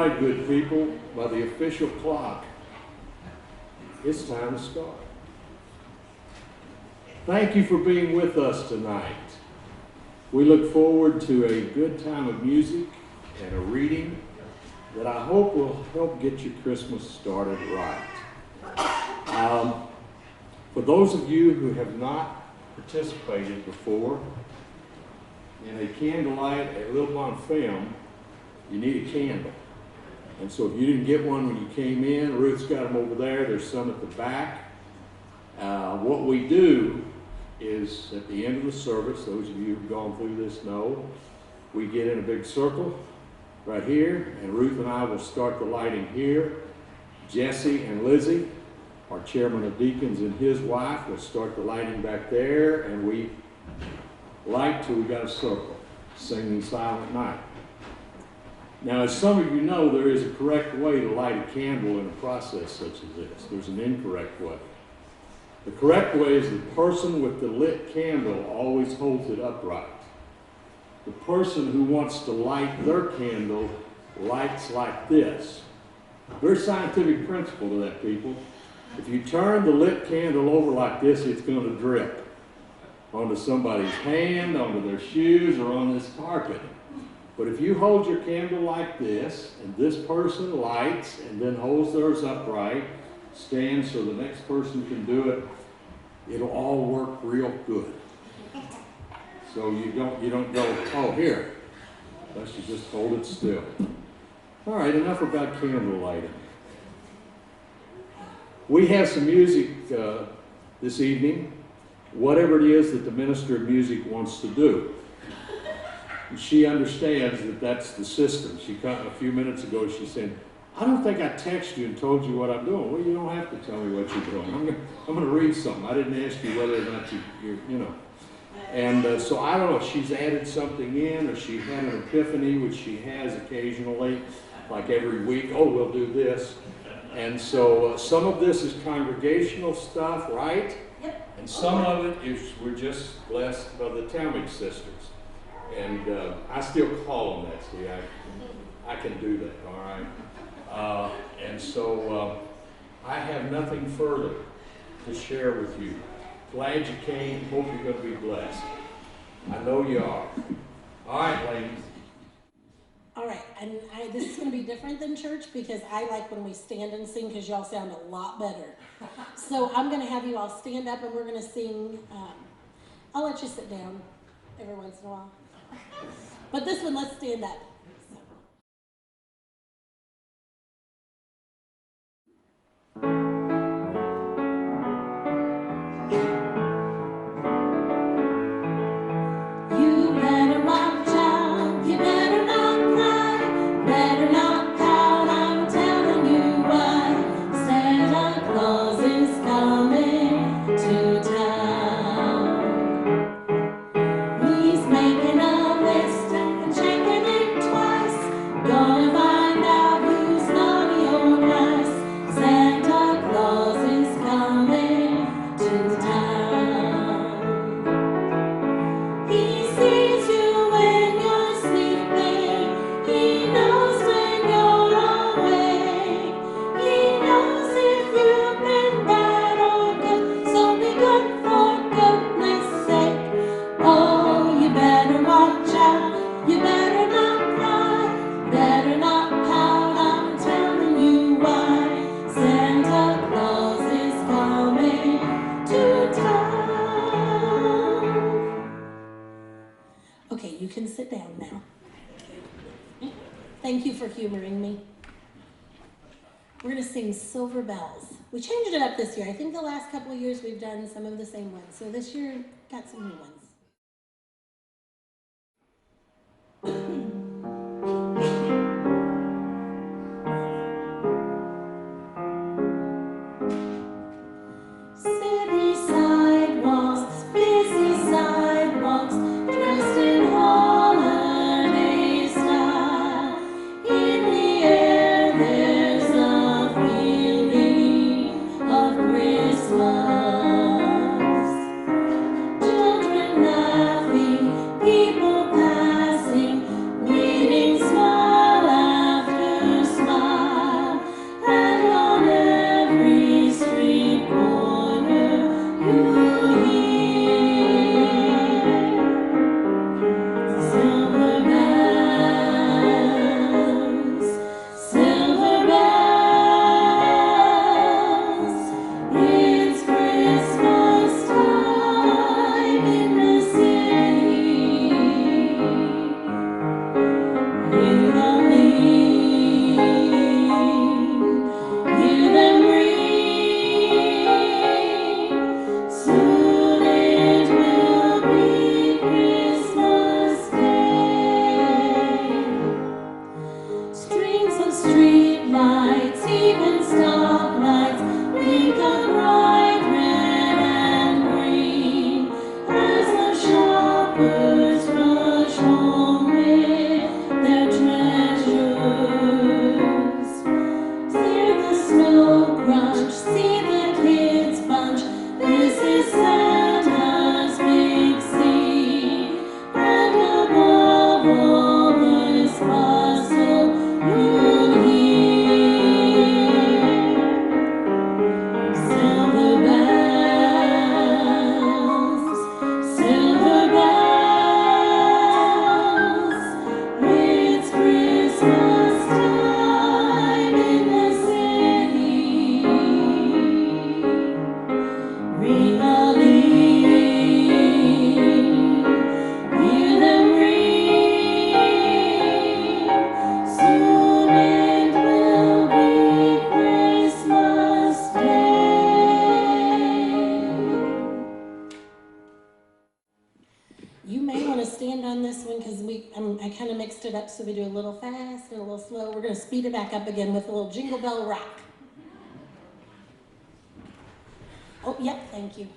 right, good people, by the official clock, it's time to start. Thank you for being with us tonight. We look forward to a good time of music and a reading that I hope will help get your Christmas started right. For those of you who have not participated before in a candlelight, a little bon film, you need a candle. And so if you didn't get one when you came in, Ruth's got them over there. There's some at the back. What we do is at the end of the service, those of you who've gone through this know, we get in a big circle right here, and Ruth and I will start the lighting here. Jesse and Lizzie, our chairman of deacons, and his wife will start the lighting back there, and we light till we got a circle, singing Silent Night. Now, as some of you know, there is a correct way to light a candle in a process such as this. There's an incorrect way. The correct way is the person with the lit candle always holds it upright. The person who wants to light their candle lights like this. Very scientific principle to that, people. If you turn the lit candle over like this, it's going to drip onto somebody's hand, onto their shoes, or on this carpet. But if you hold your candle like this, and this person lights and then holds theirs upright, stands so the next person can do it, it'll all work real good. So you don't go, oh, here. Unless you just hold it still. All right, enough about candle lighting. We have some music this evening, whatever it is that the minister of music wants to do. She understands that that's the system. A few minutes ago, she said, I don't think I texted you and told you what I'm doing. Well, you don't have to tell me what you're doing. I'm going to read something. I didn't ask you whether or not you know. And so I don't know if she's added something in or she had an epiphany, which she has occasionally, like every week. Oh, we'll do this. And so some of this is congregational stuff, right? Yep. And some of it is we're just blessed by the Talmage sisters. And I still call them that, see, I can do that, all right? And so I have nothing further to share with you. Glad you came, hope you're going to be blessed. I know you are. All right, ladies. All right, and this is going to be different than church because I like when we stand and sing because y'all sound a lot better. So I'm going to have you all stand up and we're going to sing. I'll let you sit down every once in a while. But this one, let's stand up. Silver Bells. We changed it up this year. I think the last couple of years we've done some of the same ones. So this year, got some new ones. Children because I kind of mixed it up, so we do a little fast and a little slow. We're going to speed it back up again with a little Jingle Bell Rock. Oh, yep, thank you.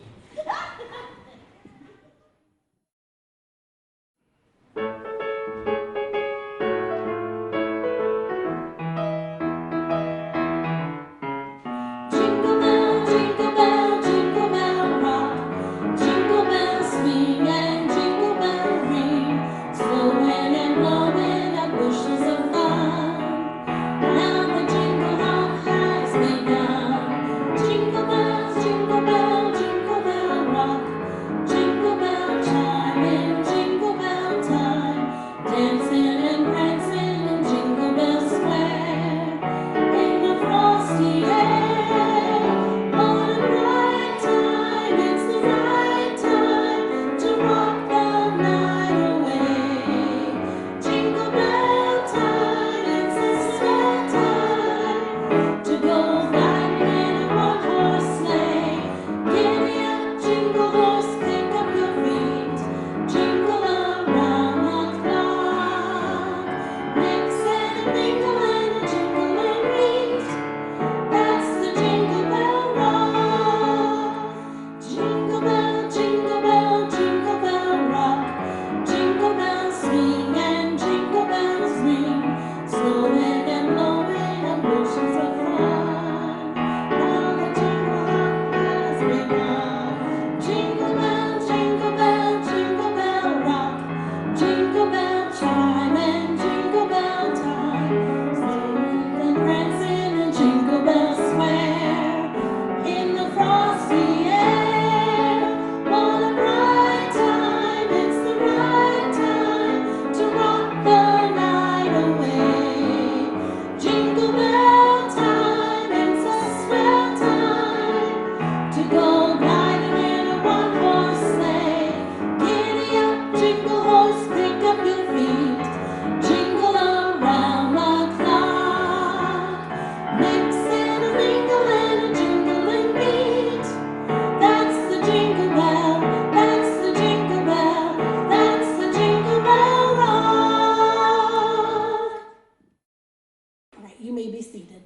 You may be seated.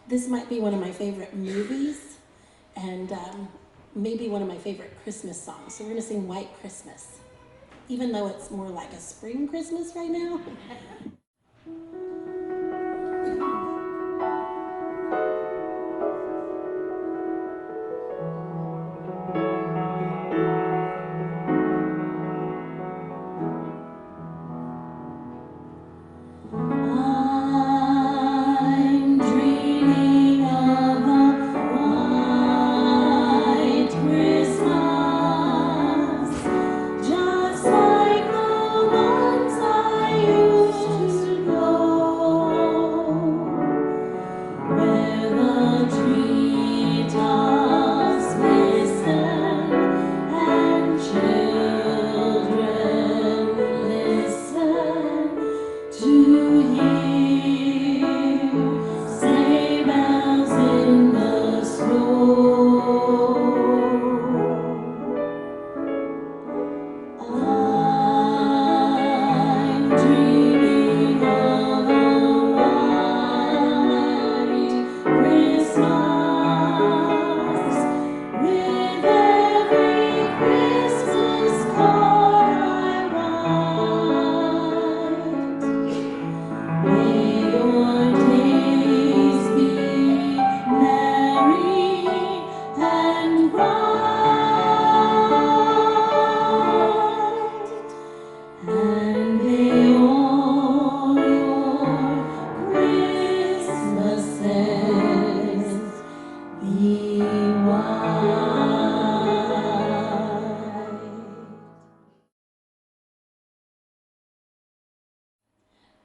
This might be one of my favorite movies and maybe one of my favorite Christmas songs. So we're going to sing White Christmas, even though it's more like a spring Christmas right now.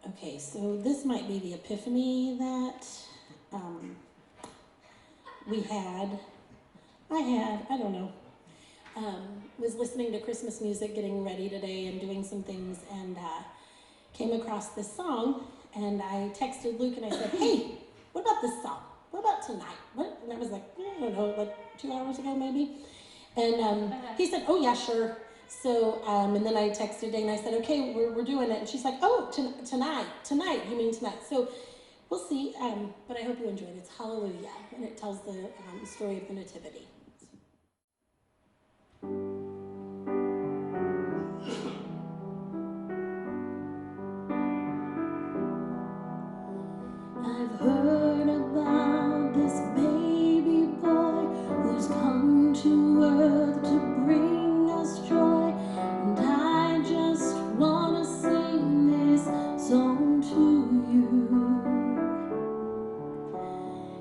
Okay, so this might be the epiphany that I don't know. Was listening to Christmas music, getting ready today and doing some things, and came across this song, and I texted Luke and I said, hey, what about this song? What about tonight? And I was like, I don't know, like 2 hours ago maybe. And he said, oh yeah, sure. So, and then I texted Dana, I said, okay, we're doing it. And she's like, oh, tonight, you mean tonight. So we'll see, but I hope you enjoyed it. It's Hallelujah, and it tells the story of the Nativity. I've heard about this baby boy who's come to earth to bring us joy, and I just want to sing this song to you.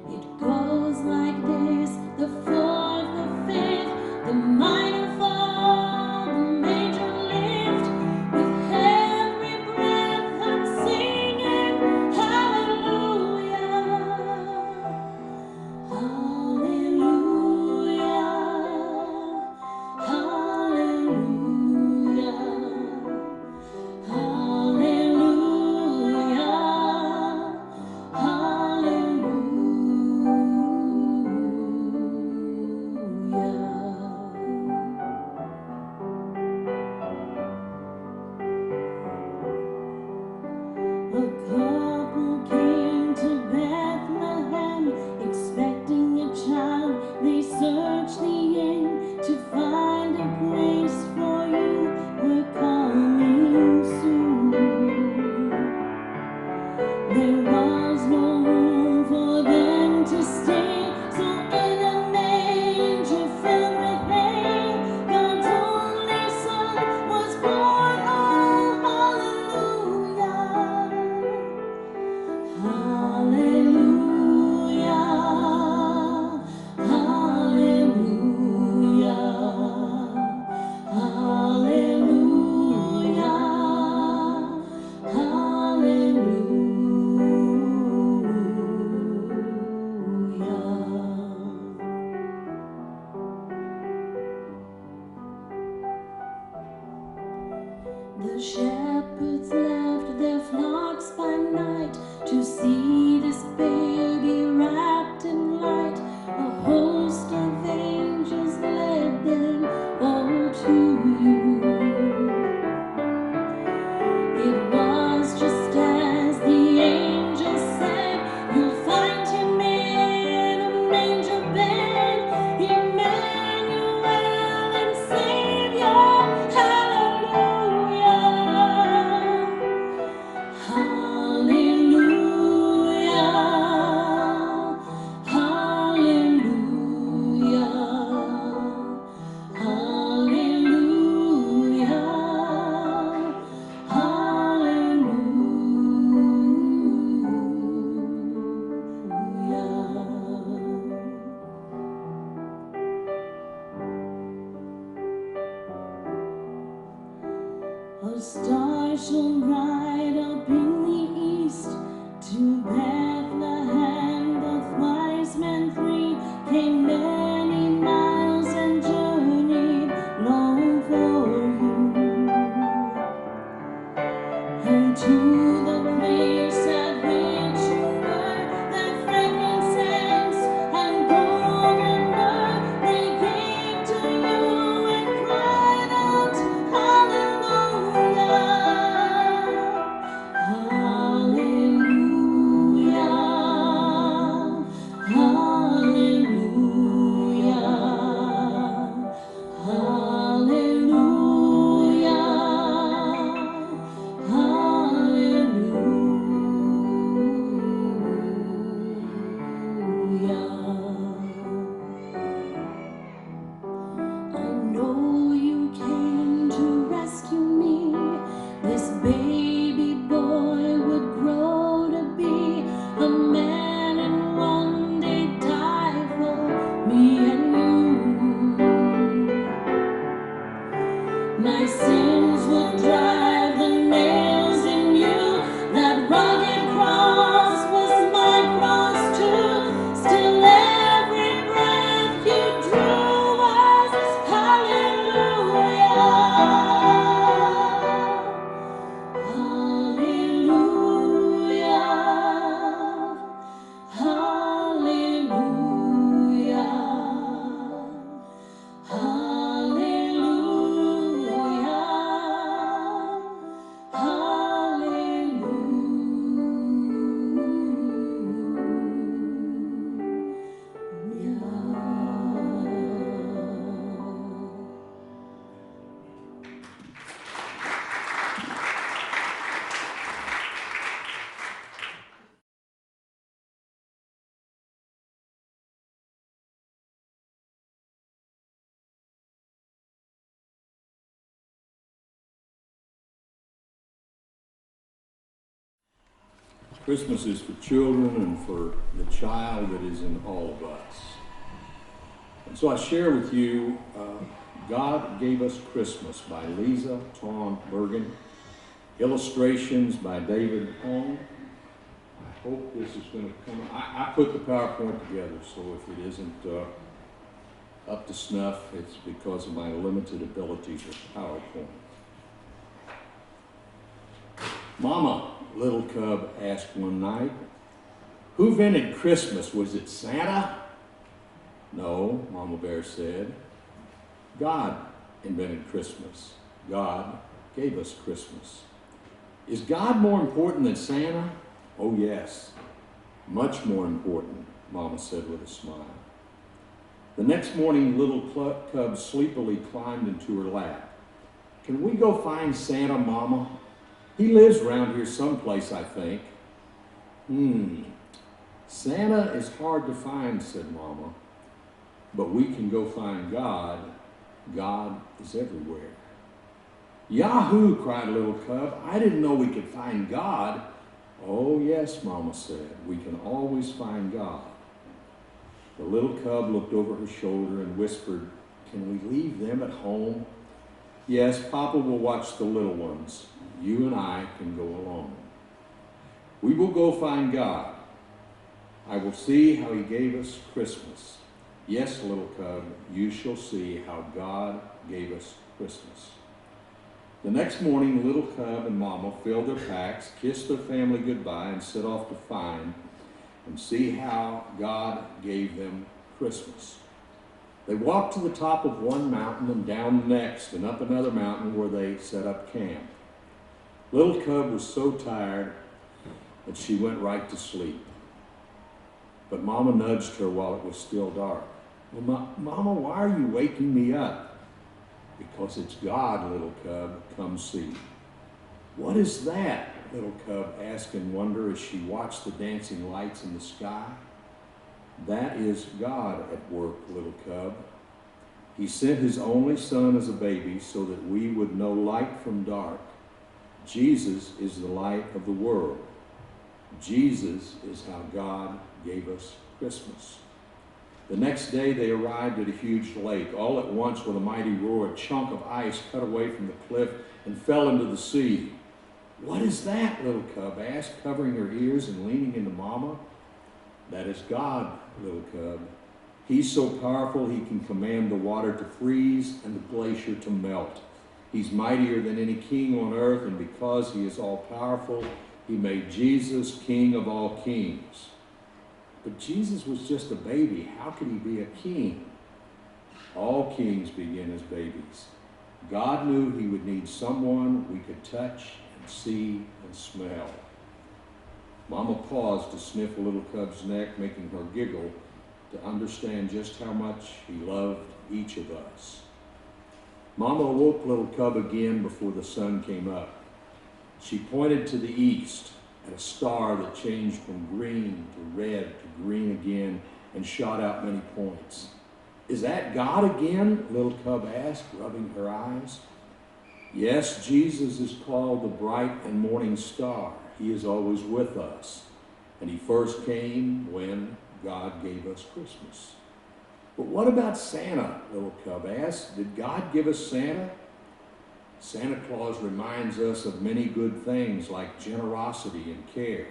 It goes like this: the fourth, the fifth, the minor fall, the major lift. With every breath I'm singing hallelujah, hallelujah, hallelujah, hallelujah, A couple came to Bethlehem, expecting a child. They searched the inn to find a place for you. We're coming soon. There was no room for them to stay, so in a manger filled with hay, God's only Son was born. Oh, hallelujah, hallelujah, hallelujah, hallelujah, The shepherds left their flocks by night to see this baby wrapped in light. A host of angels led them all to you. It was just as the angel said, you'll find him in a manger bed, Emmanuel and Savior. Hallelujah, hallelujah, hallelujah, hallelujah. A star shone bright up in the east. To Bethlehem the wise men three came many miles and journeyed long for you. And to the place at which you were, their frankincense and gold and myrrh they gave to you and cried out, hallelujah, hallelujah, Christmas is for children and for the child that is in all of us. And so I share with you God Gave Us Christmas by Lisa Tawn Bergen. Illustrations by David Hong. I hope this is going to come. I put the PowerPoint together, so if it isn't up to snuff, it's because of my limited abilities with PowerPoint. Mama, little cub asked one night, who invented Christmas? Was it Santa? No, Mama Bear said. God invented Christmas. God gave us Christmas. Is God more important than Santa? Oh yes, much more important, Mama said with a smile. The next morning, little cub sleepily climbed into her lap. Can we go find Santa, Mama? He lives around here someplace, I think. Santa is hard to find, said Mama, but we can go find God. God is everywhere. Yahoo, cried little cub. I didn't know we could find God. Oh yes, Mama said, we can always find God. The little cub looked over her shoulder and whispered, can we leave them at home? Yes, Papa will watch the little ones. You and I can go alone. We will go find God. I will see how he gave us Christmas. Yes, little cub, you shall see how God gave us Christmas. The next morning, little cub and Mama filled their packs, kissed their family goodbye, and set off to find and see how God gave them Christmas. They walked to the top of one mountain and down the next and up another mountain where they set up camp. Little cub was so tired that she went right to sleep. But Mama nudged her while it was still dark. Well, Mama, why are you waking me up? Because it's God, little cub. Come see. What is that? Little cub asked in wonder as she watched the dancing lights in the sky. That is God at work, little cub. He sent his only son as a baby so that we would know light from dark. Jesus is the light of the world. Jesus is how God gave us Christmas. The next day they arrived at a huge lake. All at once with a mighty roar, a chunk of ice cut away from the cliff and fell into the sea. What is that? Little cub asked, covering her ears and leaning into Mama. That is God, little cub. He's so powerful he can command the water to freeze and the glacier to melt. He's mightier than any king on earth, and because he is all powerful, he made Jesus king of all kings. But Jesus was just a baby. How could he be a king? All kings begin as babies. God knew he would need someone we could touch and see and smell. Mama paused to sniff a little cub's neck, making her giggle to understand just how much he loved each of us. Mama awoke little cub again before the sun came up. She pointed to the east at a star that changed from green to red to green again and shot out many points. Is that God again? Little cub asked, rubbing her eyes. Yes, Jesus is called the bright and morning star. He is always with us. And he first came when God gave us Christmas. But what about Santa? Little cub asked. Did God give us Santa? Santa Claus reminds us of many good things like generosity and care.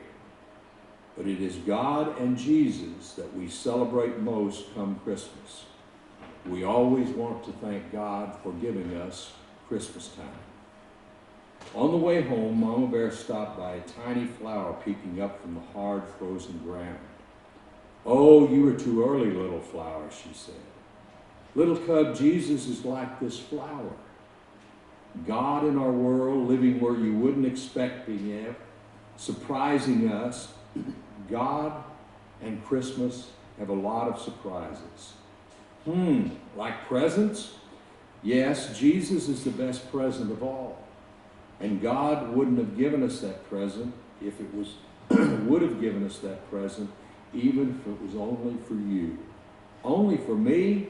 But it is God and Jesus that we celebrate most come Christmas. We always want to thank God for giving us Christmas time. On the way home, Mama Bear stopped by a tiny flower peeking up from the hard, frozen ground. Oh, you were too early, little flower, she said. Little cub, Jesus is like this flower. God in our world, living where you wouldn't expect him, surprising us. God and Christmas have a lot of surprises. Like presents? Yes, Jesus is the best present of all. And God wouldn't have given us that present if it was, would have given us that present even if it was only for you. Only for me,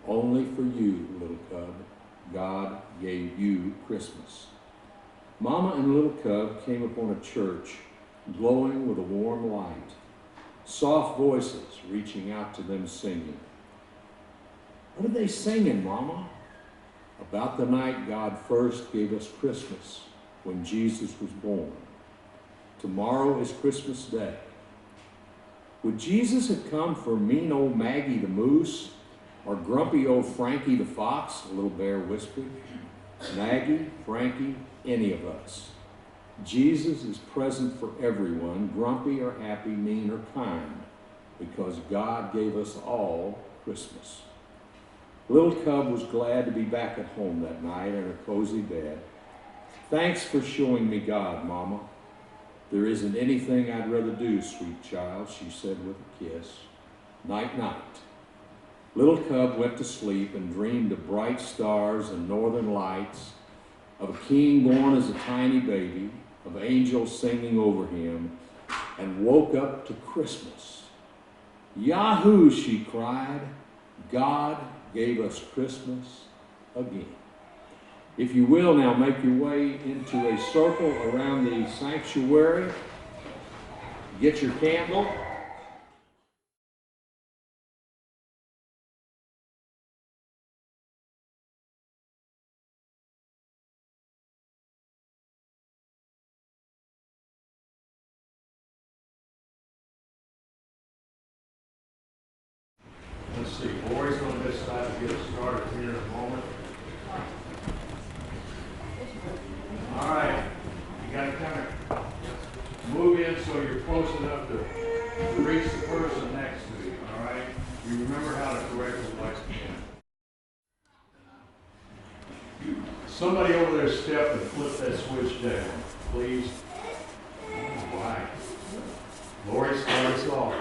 only for you, little cub. God gave you Christmas. Mama and little cub came upon a church glowing with a warm light. Soft voices reaching out to them singing. What are they singing, Mama? About the night God first gave us Christmas, when Jesus was born. Tomorrow is Christmas Day. Would Jesus have come for mean old Maggie the moose, or grumpy old Frankie the fox? A little bear whispered. Maggie, Frankie, any of us. Jesus is present for everyone, grumpy or happy, mean or kind, because God gave us all Christmas. Little Cub was glad to be back at home that night in her cozy bed. Thanks for showing me God, Mama. There isn't anything I'd rather do, sweet child, she said with a kiss. Night, night. Little Cub went to sleep and dreamed of bright stars and northern lights, of a king born as a tiny baby, of angels singing over him, and woke up to Christmas. Yahoo, she cried. God gave us Christmas again. If you will, now make your way into a circle around the sanctuary. Get your candle. Let's see, Lori's on this side to get us started here in a moment. All right, you got to kind of move in so you're close enough to reach the person next to you, all right? You remember how to correctly light the candle. Somebody over there step and flip that switch down, please. All right. Lori, start us off.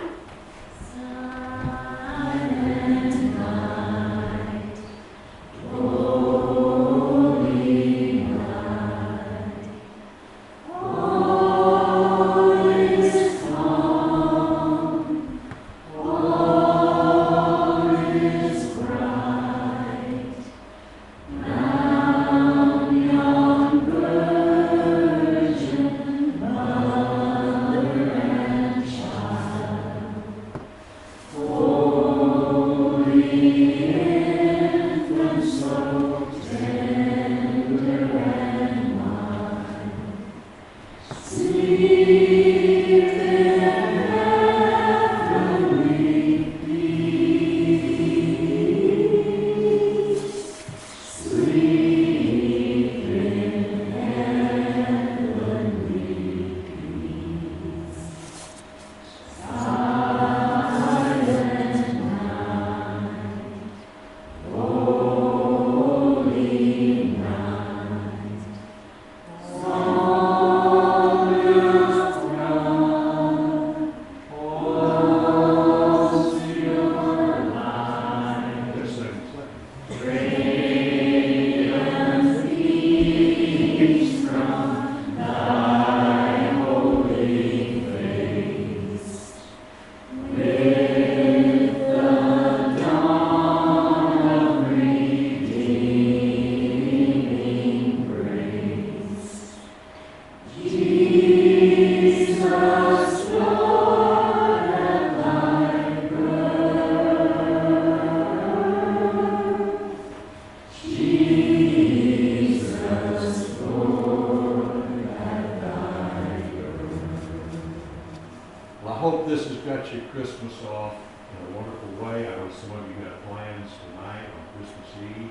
Christmas off in a wonderful way. I know some of you got plans tonight on Christmas Eve,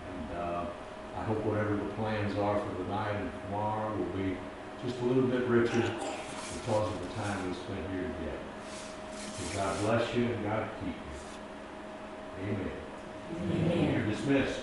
and I hope whatever the plans are for the night and tomorrow will be just a little bit richer because of the time we spent here together. So God bless you and God keep you. Amen. Amen. You're dismissed.